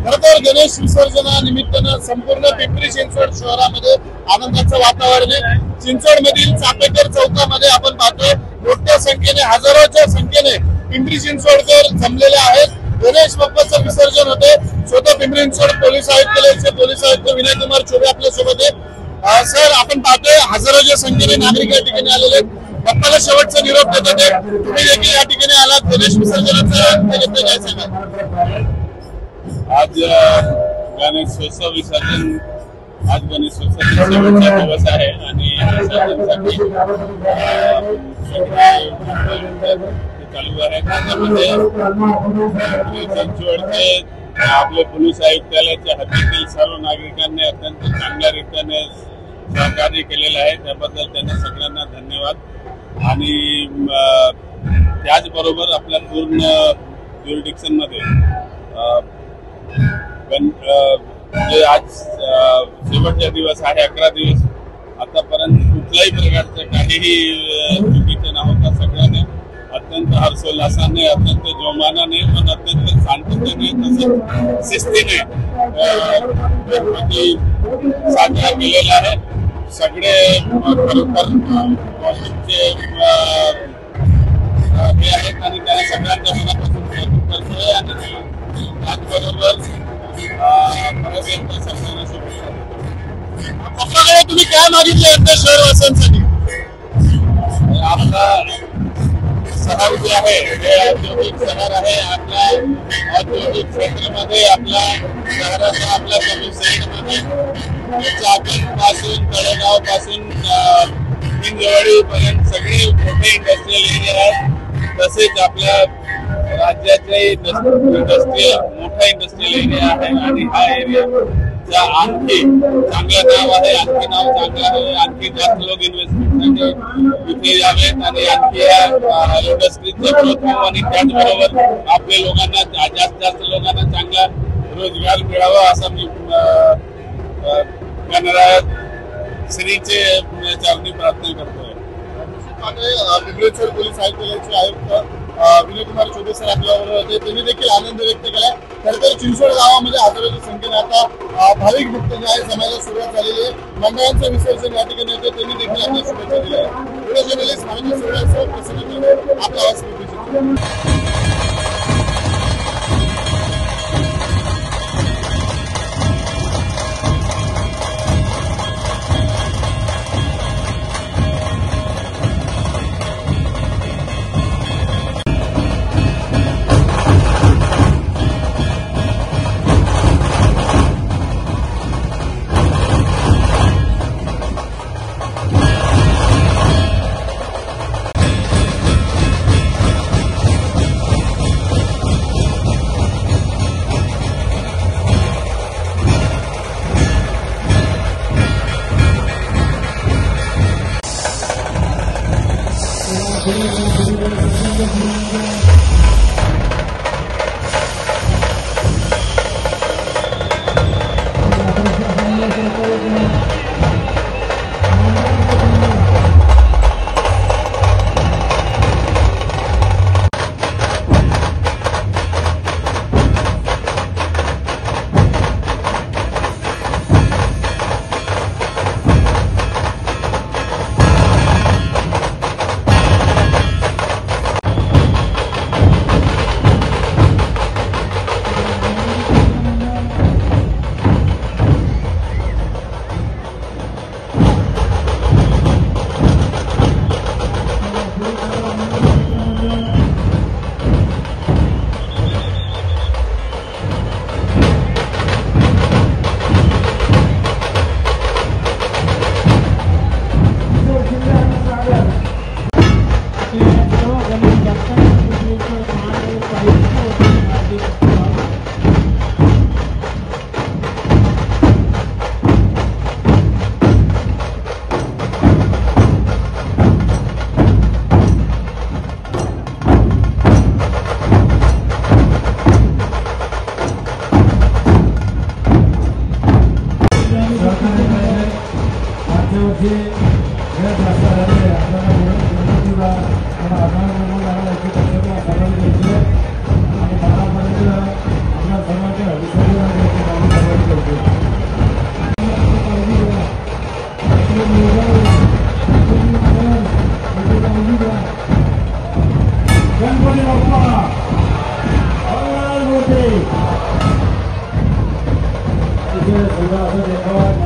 खरं तर गणेश विसर्जनानिमित्तानं संपूर्ण पिंपरी चिंचवड शहरामध्ये आनंदाचं वातावरण आहे। चिंचवड मधील चापेकर चौकामध्ये आपण पाहतोय मोठ्या संख्येने हजारोच्या संख्येने पिंपरी चिंचवडकर जमलेले आहेत। गणेश बाप्पाचं विसर्जन होते। स्वतः पिंपरी चिंचवड पोलीस आयुक्तालयाचे पोलीस आयुक्त विनय कुमार चौबे आपल्या सोबत आहे। सर, आपण पाहतोय हजारोच्या संख्येने नागरिक या ठिकाणी आलेले आहेत। बाप्पाला शेवटचा निरोप देतात। तुम्ही देखील या ठिकाणी आलात गणेश विसर्जनाचं काय सांगा? आज गणेशोत्सव विसर्जन आज गणेशोत्सव शेवटचा दिवस आहे आणि विसर्जनासाठी चालू आहे। त्यामध्ये चिंचवडचे आपले पोलीस आयुक्तालयाच्या हद्दीतील सर्व नागरिकांनी अत्यंत चांगल्या रीतीने सहकार्य केलेलं आहे, त्याबद्दल त्यांना सगळ्यांना धन्यवाद। आणि त्याचबरोबर आपल्या पूर्ण ज्युरिडिक्शन मध्ये जे आज शेवटचा दिवस आहे 11 दिवस आतापर्यंत कुठल्याही प्रकारचं काहीही चुकीचं न होता सगळ्यांनी अत्यंत हर्षोल्लासाने अत्यंत जोमानाने पण अत्यंत शांततेने तसंच शिस्तीने गणपती साजरा केलेला आहे। सगळे खरोखर कौतुकचे हे आहेत आणि त्या सगळ्यांच्या मनापासून कौतुक करतोय आणि त्याचबरोबर परत एकदा सगळ्यांना शुभेच्छा। तुम्ही काय मागितले आपल्या शहरवासियांसाठी? आपला शहर जे आहे हे औद्योगिक शहर आहे। आपल्या औद्योगिक क्षेत्रामध्ये आपल्या शहराचा आपल्या कमी शहरामध्ये चाकण पासून तळेगाव पासून हिंजवडी पर्यंत सगळे मोठे इंडस्ट्रियल एरिया आहेत। तसेच आपल्या राज्याचे इंडस्ट्रियल मोठा इंडस्ट्रियल एरिया आहे आणि हा एरियाचा आणखी चांगलं नाव आहे, आणखी नाव चांगलं आहे, आणखी जास्त लोक इन्व्हेस्टमेंटसाठी इथे यावेत आणि आणखी या इंडस्ट्रीचा ग्रोथ व्हावा आणि त्याचबरोबर आपल्या लोकांना जास्त लोकांना चांगला रोजगार मिळावा असा मी गणराज श्रीचे चरणी प्रार्थना करतोय। पिंपरी चिंचवड पोलीस आयुक्तालयाचे आयुक्त विनय कुमार चौबे सर आपल्याबरोबर होते। त्यांनी देखील आनंद व्यक्त केला। खरं तर चिंचवड गावामध्ये हजारोच्या संख्येने आता भाविक भक्त जे आहे जमायला सुरुवात झालेली आहे। मंडळांचं विसर्जन या ठिकाणी होते, त्यांनी देखील आपल्या शुभेच्छा दिल्या आहेत। आपला आवाज सुद्धा असं देखावा